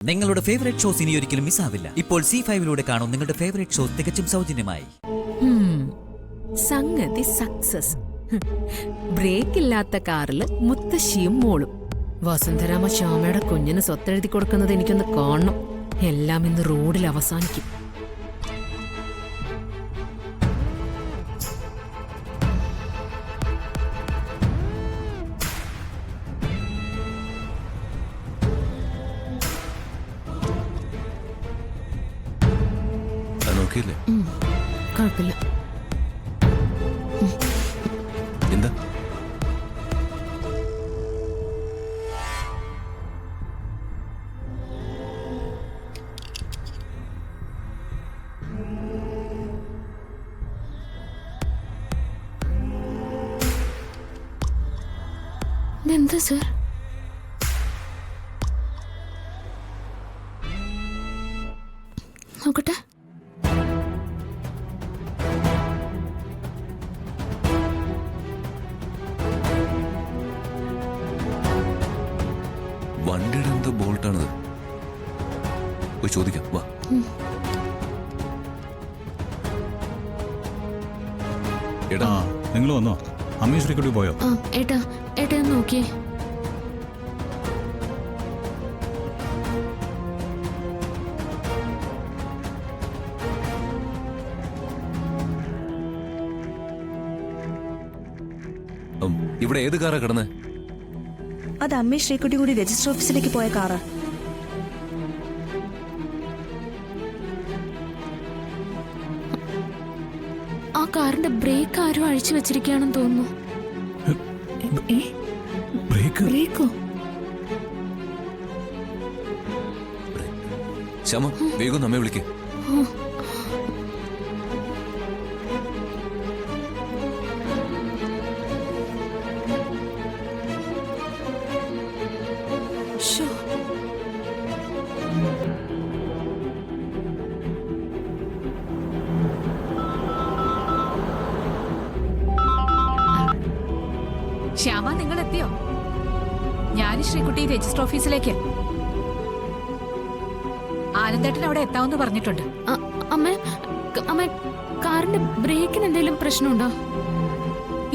നിങ്ങളുടെ favourite shows ഇനി ഒരിക്കലും മിസ്സാവില്ല. ഇപ്പോൾ C5 കാണും നിങ്ങളുടെ ഫേവറേറ്റ് ഷോസ് തികച്ചും സൗജന്യമായി. സംഗതി സക്സസ്. ബ്രേക്ക് ഇല്ലാത്ത കാറിൽ മുത്തശ്ശിയും മോളും. വസുന്ധരാമ ശ്യാമയുടെ കുഞ്ഞിന് സ്വത്തെഴുതി കൊടുക്കുന്നത് എനിക്കൊന്ന് കാണണം. എല്ലാം ഇന്ന് റോഡിൽ അവസാനിക്കും. കുഴപ്പമില്ല. എന്താ എന്താ സർ? നോക്കട്ടെ. വണ്ടിയുടെ എന്തോ ബോൾട്ടാണത്. പോയി ചോദിക്കാം. വാ. എടാ, നിങ്ങൾ വന്നോ? അമ്മേശ്വരി കൂടി പോയോ? ഏട്ടാ ഏട്ടാ നോക്കിയേ. ഇവിടെ ഏത് കാറാ കിടന്നേ? അത് അമ്മേ ശ്രീകുട്ടി കൂടി രജിസ്റ്റർ ഓഫീസിലേക്ക് പോയ കാറാ. ആ കാറിന്റെ ബ്രേക്ക് ആരും അഴിച്ചു വെച്ചിരിക്കുകയാണെന്ന് തോന്നുന്നു. ബ്രേക്കോ? ശ്യാമ, വേഗം നമ്മെ വിളിക്കേ. ശ്യാമ, നിങ്ങൾ എത്തിയോ? ഞാൻ ശ്രീകുട്ടി രജിസ്റ്റർ ഓഫീസിലേക്ക്. ആനന്ദേട്ടൻ അവിടെ എത്താമെന്ന് പറഞ്ഞിട്ടുണ്ട്. അമ്മ, കാറിന്റെ ബ്രേക്കിന് എന്തെങ്കിലും പ്രശ്നമുണ്ടോ?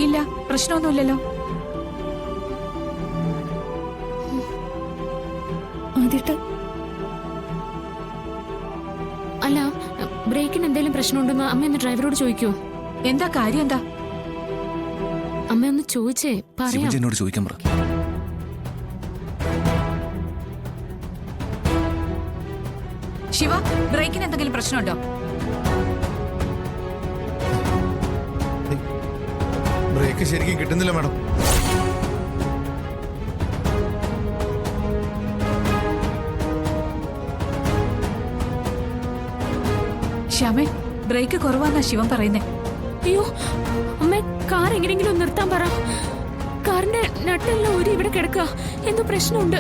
ഇല്ല, പ്രശ്നമൊന്നുമില്ലല്ലോ. അല്ല, ബ്രേക്കിന് എന്തെങ്കിലും പ്രശ്നമുണ്ടെന്ന് അമ്മ ഒന്ന് ഡ്രൈവറോട് ചോദിക്കോ? എന്താ കാര്യം? എന്താ അമ്മ ഒന്ന് ചോദിച്ചേ പറയാം. എന്നോട് ചോദിക്കാൻ പറ. ശിവ, ബ്രേക്കിന് എന്തെങ്കിലും പ്രശ്നമുണ്ടോ? ബ്രേക്ക് ശരിക്കും കിട്ടുന്നില്ല മാഡം. ശ്യാമേ, ബ്രേക്ക് കുറവാന്നാ ശിവൻ പറയുന്നേ. അയ്യോ അമ്മ, കാർ എങ്ങനെയെങ്കിലും നിർത്താൻ പറ. കാറിന്റെ നട്ടെല്ലാം ഊരി ഇവിടെ കിടക്കുക. എന്തോ പ്രശ്നമുണ്ട്.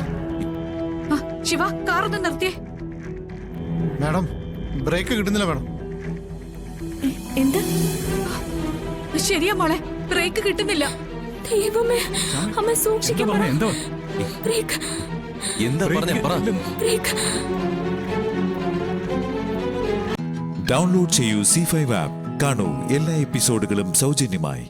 ശിവ, കാർ ഒന്ന് നിർത്തിയേ. മാഡം, ബ്രേക്ക് കിട്ടുന്നില്ല മാഡം. എന്താ? ശരിയാ മോളെ, ബ്രേക്ക് കിട്ടുന്നില്ല. ദൈവമേ, അമ്മ സൂക്ഷിക്കാൻ പറ. ബ്രേക്ക്. എന്താ പറഞ്ഞേ? പറ. ബ്രേക്ക്. ഡൗൺലോഡ് ചെയ്യൂ C5 ആപ്പ്. കാണൂ എല്ലാ എപ്പിസോഡുകളും സൗജന്യമായി.